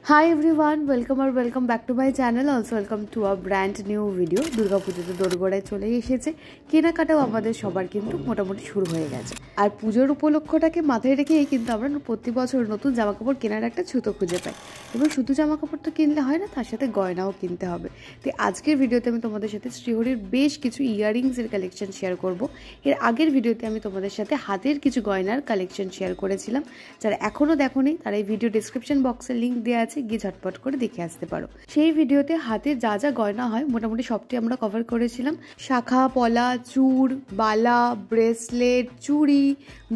Hi everyone, welcome or welcome back to my channel. Also welcome to a brand new video. Durga পুজোতে দোরগোড়ায় চলে এসেছে, কেনাকাটাও আমাদের সবার কিন্তু মোটামুটি শুরু হয়ে গেছে। আর পুজোর উপলক্ষটাকে মাথায় রেখেই কিন্তু আমরা প্রতি বছর নতুন জামাকাপড় কেনার একটা ছুতো খুঁজে পাই। এবং শুধু জামাকাপড় তো কিনলে হয় না, তার সাথে গয়নাও কিনতে হবে। তো আজকের ভিডিওতে আমি তোমাদের সাথে শ্রীহরির বেশ কিছু ইয়াররিংসের কালেকশন শেয়ার করব। এর আগের ভিডিওতে আমি তোমাদের সাথে হাতের কিছু গয়নার কালেকশন শেয়ার করেছিলাম। যারা এখনও দেখোনি তারা এই ভিডিও ডেসক্রিপশন বক্সে লিঙ্ক দেওয়া আছে, গিয়ে ঝটপট করে দেখে আসতে পারো। সেই ভিডিওতে হাতে যা যা গয়না হয় মোটামুটি সবটি আমরা কভার করেছিলাম। শাখা, পলা, চূড়, বালা, ব্রেসলেট, চুড়ি,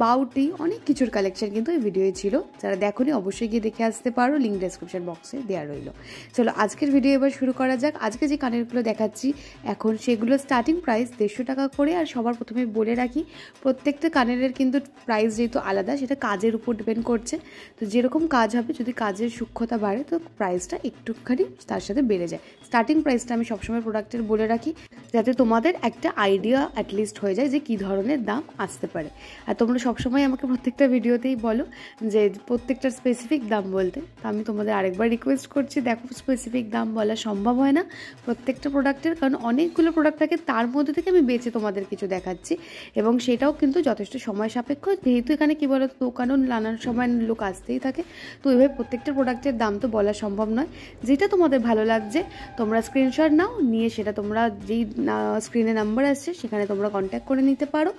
বাউটি, অনেক কিছুর কালেকশন কিন্তু এই ভিডিওয়ে ছিল। যারা দেখোনি অবশ্যই গিয়ে দেখে আসতে পারো, লিঙ্ক ডেসক্রিপশন বক্সে দেওয়া রইল। চলো আজকের ভিডিও এবার শুরু করা যাক। আজকে যে কানেরগুলো দেখাচ্ছি এখন সেগুলো স্টার্টিং প্রাইস 150 টাকা করে। আর সবার প্রথমে বলে রাখি, প্রত্যেকটা কানেরের কিন্তু প্রাইস যেহেতু আলাদা, সেটা কাজের উপর ডিপেন্ড করছে। তো যেরকম কাজ হবে, যদি কাজের সূক্ষ্মতা বাড়ে তো প্রাইসটা একটুখানি তার সাথে বেড়ে যায়। স্টার্টিং প্রাইসটা আমি সবসময় প্রোডাক্টের বলে রাখি, যাতে তোমাদের একটা আইডিয়া অ্যাটলিস্ট হয়ে যায় যে কী ধরনের দাম আসতে পারে। আর তোমরা সবসময় আমাকে প্রত্যেকটা ভিডিওতেই বলো যে প্রত্যেকটার স্পেসিফিক দাম বলতে। তো আমি তোমাদের আরেকবার রিকোয়েস্ট করছি, দেখো স্পেসিফিক দাম বলা সম্ভব হয় না প্রত্যেকটা প্রোডাক্টের, কারণ অনেকগুলো প্রোডাক্ট থাকে, তার মধ্যে থেকে আমি বেছে তোমাদের কিছু দেখাচ্ছি। এবং সেটাও কিন্তু যথেষ্ট সময় সাপেক্ষ, যেহেতু এখানে কী বলো, দোকানও নানান সময় লোক আসতেই থাকে। তো এইভাবে প্রত্যেকটা প্রোডাক্টের দাম তো বলা সম্ভব নয়। যেটা তোমাদের ভালো লাগছে তোমরা স্ক্রিনশট নাও, নিয়ে সেটা তোমরা যেই স্ক্রিনে নাম্বার আসছে সেখানে তোমরা কন্ট্যাক্ট করে নিতে পারো।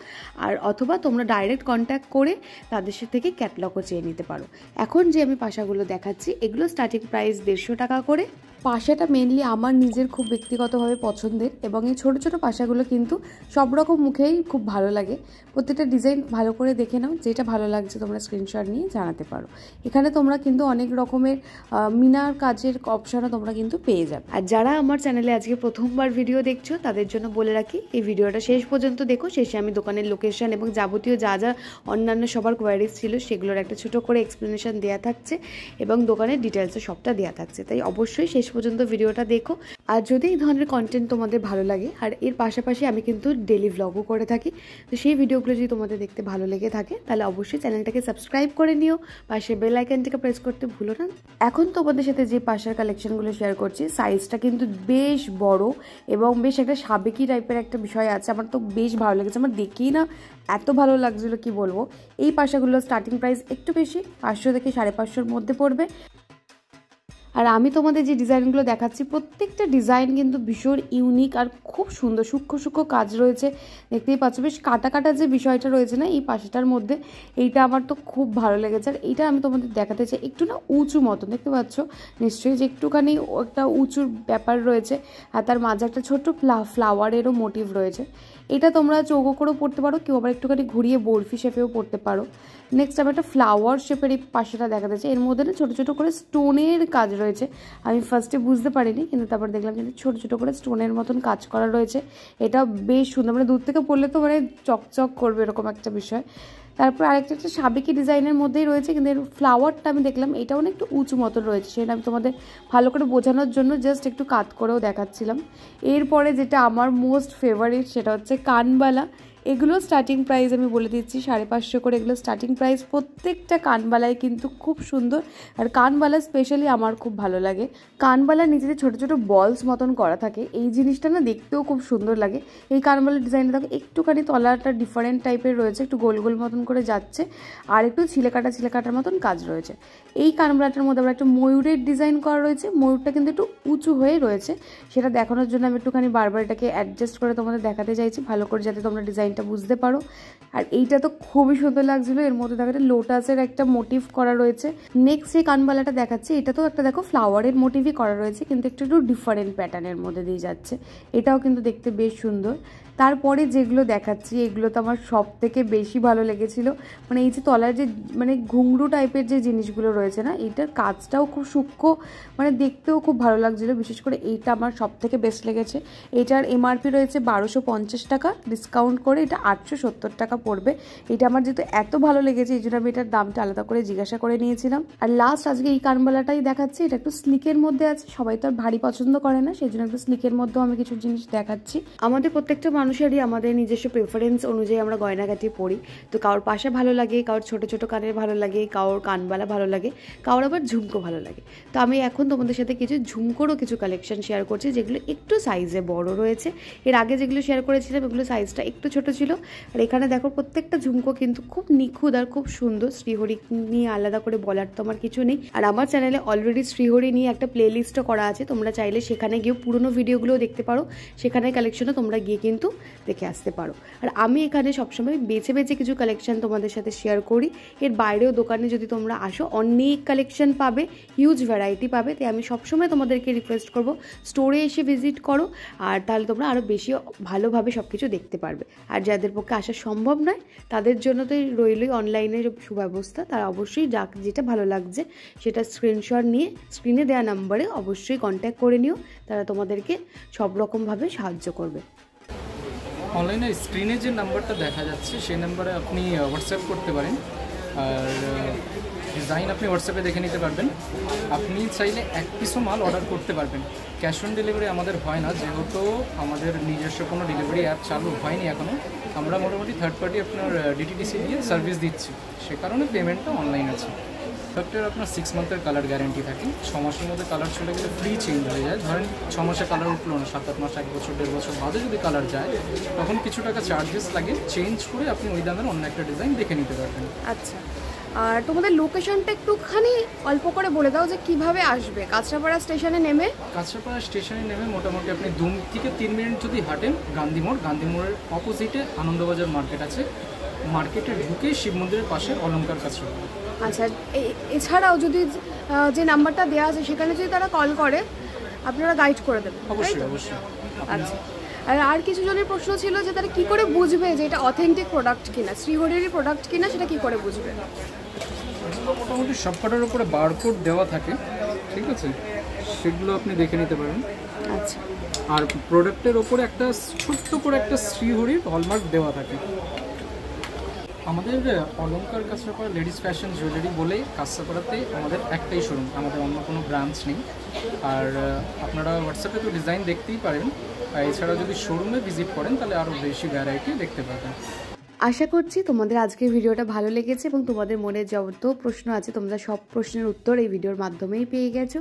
আর অথবা তোমরা ডাইরেক্ট কন্ট্যাক্ট করে তাদের থেকে ক্যাটলগও চেয়ে নিতে পারো। এখন যে আমি পাশাগুলো দেখাচ্ছি এগুলো স্টার্টিং প্রাইস 150 টাকা করে। পাশাটা মেনলি আমার নিজের খুব ব্যক্তিগতভাবে পছন্দের, এবং এই ছোটো ছোটো পাশাগুলো কিন্তু সব রকম মুখেই খুব ভালো লাগে। প্রত্যেকটা ডিজাইন ভালো করে দেখে নাও, যেটা ভালো লাগছে তোমরা স্ক্রিনশট নিয়ে জানাতে পারো। এখানে তোমরা কিন্তু অনেক রকমের মিনার কাজের অপশানও তোমরা কিন্তু পেয়ে যাবে। আর যারা আমার চ্যানেলে আজকে প্রথমবার ভিডিও দেখছো তাদের জন্য বলে রাখি, এই ভিডিওটা শেষ পর্যন্ত দেখো। শেষে আমি দোকানের লোকেশন এবং যাবতীয় যা যা অন্যান্য সবার কোয়ারিজ ছিল সেগুলোর একটা ছোটো করে এক্সপ্লেনেশন দেওয়া থাকছে, এবং দোকানের ডিটেলসে সবটা দেওয়া থাকছে। তাই অবশ্যই শেষ পর্যন্ত ভিডিওটা দেখো। আর যদি এই ধরনের কন্টেন্ট তোমাদের ভালো লাগে, আর এর পাশাপাশি আমি কিন্তু ডেলি ভ্লগও করে থাকি, তো সেই ভিডিওগুলো যদি তোমাদের দেখতে ভালো লেগে থাকে তাহলে অবশ্যই চ্যানেলটাকে সাবস্ক্রাইব করে নিও, পাশে বেল আইকনটাকে প্রেস করতে ভুলো না। এখন তোমাদের সাথে যে পাশের কালেকশনগুলো শেয়ার করছি, সাইজটা কিন্তু বেশ বড় এবং বেশ একটা সাবেকি টাইপের একটা বিষয় আছে। আমার তো বেশ ভালো লেগেছে, আমার দেখেই না এত ভালো লাগছিলো কি বলবো। এই পাশাগুলো স্টার্টিং প্রাইস একটু বেশি, 500 থেকে 550-র মধ্যে পড়বে। আর আমি তোমাদের যে ডিজাইনগুলো দেখাচ্ছি প্রত্যেকটা ডিজাইন কিন্তু ভীষণ ইউনিক আর খুব সুন্দর, সূক্ষ্ম সূক্ষ্ম কাজ রয়েছে। দেখতেই পাচ্ছ বেশ কাটা কাটা যে বিষয়টা রয়েছে না এই পাশেটার মধ্যে, এইটা আমার তো খুব ভালো লেগেছে। আর এইটা আমি তোমাদের দেখাতে চাই, একটু না উঁচু মতন, দেখতে পাচ্ছ নিশ্চয়ই যে একটুখানি একটা উঁচুর ব্যাপার রয়েছে। আর তার মাঝে একটা ছোট্ট ফ্লাওয়ারেরও মোটিভ রয়েছে। এটা তোমরা চৌকো করেও পড়তে পারো, কেউ আবার একটুখানি ঘুরিয়ে বরফি শেপেও পড়তে পারো। নেক্সট আমি একটা ফ্লাওয়ার শেপের এই পাশেটা দেখাতে চাই। এর মধ্যে না ছোটো ছোটো করে স্টোনের কাজ রয়েছে। আমি ফার্স্টে বুঝতে পারিনি, কিন্তু তারপর দেখলাম যে ছোটো ছোটো করে স্টোনের মতন কাজ করা রয়েছে। এটা বেশ সুন্দর, মানে দূর থেকে পড়লে তো মানে চকচক করবে এরকম একটা বিষয়। তারপর আরেকটা একটা সাবেকি ডিজাইনের মধ্যেই রয়েছে, কিন্তু এর ফ্লাওয়ারটা আমি দেখলাম এটাও না একটু উঁচু মতন রয়েছে। সেটা আমি তোমাদের ভালো করে বোঝানোর জন্য জাস্ট একটু কাত করেও দেখাচ্ছিলাম। এরপরে যেটা আমার মোস্ট ফেভারিট সেটা হচ্ছে কানবালা। এগুলো স্টার্টিং প্রাইস আমি বলে দিচ্ছি 550 করে এগুলো স্টার্টিং প্রাইস। প্রত্যেকটা কানবালায় কিন্তু খুব সুন্দর, আর কানবালা স্পেশালি আমার খুব ভালো লাগে। কানবালার নিচে যে ছোটো ছোটো বলস মতন করা থাকে, এই জিনিসটা না দেখতেও খুব সুন্দর লাগে। এই কানবালার ডিজাইনটা দেখো একটুখানি তলাটা ডিফারেন্ট টাইপের রয়েছে, একটু গোল গোল মতন করে যাচ্ছে, আর একটু ছিলেকাটার মতন কাজ রয়েছে। এই কানবালাটার মধ্যে আবার একটা ময়ূরের ডিজাইন করা রয়েছে। ময়ূরটা কিন্তু একটু উঁচু হয়ে রয়েছে, সেটা দেখানোর জন্য আমি একটুখানি বারবার এটাকে অ্যাডজাস্ট করে তোমাদের দেখাতে চাইছি ভালো করে, যাতে তোমরা ডিজাইনটা বুঝতে পারো। আর এইটা তো খুবই সুন্দর লাগছিল, এর মধ্যে দেখো লোটাসের একটা মোটিভ করা রয়েছে। নেক্সট যে কানবালাটা দেখাচ্ছি এটা তো একটা দেখো ফ্লাওয়ারের মোটিভই করা রয়েছে, কিন্তু একটু একটু ডিফারেন্ট প্যাটার্নের মধ্যে দিয়ে যাচ্ছে। এটাও কিন্তু দেখতে বেশ সুন্দর। তারপরে যেগুলো দেখাচ্ছি এগুলো তো আমার সব থেকে বেশি ভালো লেগেছিল, মানে এই যে তলার যে মানে ঘুংরু টাইপের যে জিনিসগুলো রয়েছে না, এইটার কাজটাও খুব সূক্ষ্ম, মানে দেখতেও খুব ভালো লাগছিলো। বিশেষ করে এইটা আমার সব থেকে বেস্ট লেগেছে। এটার এমআরপি রয়েছে 1250 টাকা, ডিসকাউন্ট করে এটা 870 টাকা পড়বে। এটা আমার যেহেতু এত ভালো লেগেছে এই জন্য আমি এটার দামটা আলাদা করে জিজ্ঞাসা করে নিয়েছিলাম। আর লাস্ট আজকে এই কানবালাটাই দেখাচ্ছি, এটা একটু স্লিকের মধ্যে আছে। সবাই তো আর ভারী পছন্দ করে না, সেই জন্য একটু স্লিকের মধ্যেও আমি কিছু জিনিস দেখাচ্ছি। আমাদের প্রত্যেকটা মানুষ মানুষেরই আমাদের নিজস্ব প্রেফারেন্স অনুযায়ী আমরা গয়নাগাটি পরি। তো কারোর পাশা ভালো লাগে, কারোর ছোটো ছোটো কানের ভালো লাগে, কারোর কানবালা ভালো লাগে, কারোর আবার ঝুমকো ভালো লাগে। তো আমি এখন তোমাদের সাথে কিছু ঝুমকোরও কিছু কালেকশন শেয়ার করছি, যেগুলো একটু সাইজে বড় রয়েছে। এর আগে যেগুলো শেয়ার করেছিলাম এগুলো সাইজটা একটু ছোট ছিল। আর এখানে দেখো প্রত্যেকটা ঝুমকো কিন্তু খুব নিখুঁত আর খুব সুন্দর। শ্রীহরি নিয়ে আলাদা করে বলার তো আমার কিছু নেই। আর আমার চ্যানেলে অলরেডি শ্রীহরি নিয়ে একটা প্লেলিস্টও করা আছে, তোমরা চাইলে সেখানে গিয়ে পুরোনো ভিডিওগুলোও দেখতে পারো, সেখানে কালেকশনও তোমরা গিয়ে কিন্তু দেখে আসতে পারো। আর আমি এখানে সবসময় বেছে বেছে কিছু কালেকশন তোমাদের সাথে শেয়ার করি। এর বাইরেও দোকানে যদি তোমরা আসো অনেক কালেকশন পাবে, হিউজ ভ্যারাইটি পাবে। তাই আমি সবসময় তোমাদেরকে রিকোয়েস্ট করব স্টোরে এসে ভিজিট করো, আর তাহলে তোমরা আরও বেশি ভালোভাবে সব কিছু দেখতে পারবে। আর যাদের পক্ষে আসা সম্ভব নয় তাদের জন্য তো রইলই অনলাইনের সুব্যবস্থা। তারা অবশ্যই যেটা ভালো লাগছে সেটা স্ক্রিনশট নিয়ে স্ক্রিনে দেওয়া নাম্বারে অবশ্যই কন্ট্যাক্ট করে নিও, তারা তোমাদেরকে সব রকমভাবে সাহায্য করবে। অনলাইনে স্ক্রিনে যে নাম্বারটা দেখা যাচ্ছে সেই নাম্বারে আপনি হোয়াটসঅ্যাপ করতে পারেন, আর ডিজাইন আপনি হোয়াটসঅ্যাপে দেখে নিতে পারবেন। আপনি চাইলে এক পিসও মাল অর্ডার করতে পারবেন। ক্যাশ অন ডেলিভারি আমাদের হয় না, যেহেতু আমাদের নিজস্ব কোনো ডেলিভারি অ্যাপ চালু হয়নি এখনও। আমরা মোটামুটি থার্ড পার্টি আপনার ডিটিডিসি দিয়ে সার্ভিস দিচ্ছি, সে কারণে পেমেন্টটা অনলাইন আছে। প্রোডাক্টের আপনার 6 মান্থের কালার গ্যারেন্টি থাকে। 6 মাসের মধ্যে কালার চলে গেলে ফ্রি চেঞ্জ হয়ে যায়। ধরেন 6 মাসে কালার উঠলো না, 7-8 মাস, 1 বছর, 1.5 বছর বাদে যদি কালার যায় তখন কিছু টাকা চার্জেস লাগে, চেঞ্জ করে আপনি ওই দামের অন্য একটা ডিজাইন দেখে নিতে পারবেন। আচ্ছা, আর তোমাদের লোকেশনটা একটুখানি অল্প করে বলে দাও যে কিভাবে আসবে। কাঁচরাপাড়া স্টেশনে নেমে মোটামুটি আপনি 2 থেকে 3 মিনিট যদি হাঁটেন গান্ধী মোড়ের অপোজিটে আনন্দবাজার মার্কেট আছে, মার্কেটে ঢুকে শিব মন্দিরের পাশে অলঙ্কার কাঁচরাপাড়া। আচ্ছা, এছাড়াও যদি যে নাম্বারটা দেওয়া আছে সেখানে যদি তারা কল করে আপনারা গাইড করে দেবেন? অবশ্যই। আচ্ছা, আর কিছু জনের প্রশ্ন ছিল যে তারা কি করে বুঝবে যে এটা অথেন্টিক প্রোডাক্ট কিনা, শ্রীহরিরই প্রোডাক্ট কিনা, সেটা কি করে বুঝবে? মোটামুটি সবকটার উপরে বারকোড দেওয়া থাকে, ঠিক আছে, সেগুলো আপনি দেখে নিতে পারেন। আচ্ছা, আর প্রোডাক্টের ওপরে একটা ছোট্ট করে একটা শ্রীহরির হলমার্ক দেওয়া থাকে। আমাদের অলঙ্কার কাঁচরাপাড়া লেডিস ফ্যাশন জুয়েলারি বলে কাঁচরাপাড়াতে আমাদের একটাই শোরুম, আমাদের অন্য কোনো ব্রাঞ্চ নেই। আর আপনারা হোয়াটসঅ্যাপে তো ডিজাইন দেখতেই পারেন, আর এছাড়া যদি শোরুমে ভিজিট করেন তাহলে আরও বেশি ভ্যারাইটি দেখতে পাবেন। আশা করছি তোমাদের আজকের ভিডিওটা ভালো লেগেছে এবং তোমাদের মনে যত প্রশ্ন আছে তোমরা সব প্রশ্নের উত্তর এই ভিডিওর মাধ্যমেই পেয়ে গেছো।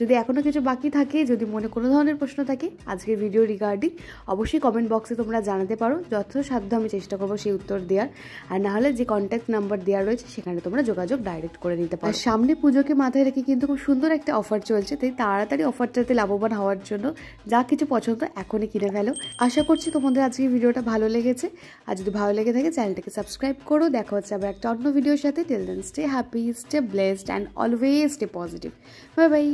যদি এখনও কিছু বাকি থাকে, যদি মনে কোনো ধরনের প্রশ্ন থাকে আজকের ভিডিও রিগার্ডিং, অবশ্যই কমেন্ট বক্সে তোমরা জানাতে পারো। যথাসাধ্য আমি চেষ্টা করবো সেই উত্তর দেওয়ার। আর নাহলে যে কন্ট্যাক্ট নাম্বার দেওয়া রয়েছে সেখানে তোমরা যোগাযোগ ডাইরেক্ট করে নিতে পারো। সামনে পুজোকে মাথায় রেখে কিন্তু খুব সুন্দর একটা অফার চলছে, তাই তাড়াতাড়ি অফারটাতে লাভবান হওয়ার জন্য যা কিছু পছন্দ এখনই কিনে ফেলো। আশা করছি তোমাদের আজকের ভিডিওটা ভালো লেগেছে। আর যদি ভালো লেগে থাকে চ্যানেলটাকে সাবস্ক্রাইব করো। দেখা হচ্ছে আবার একটা অন্য ভিডিওর সাথে। Till then stay happy, stay blessed and always stay positive. Bye by.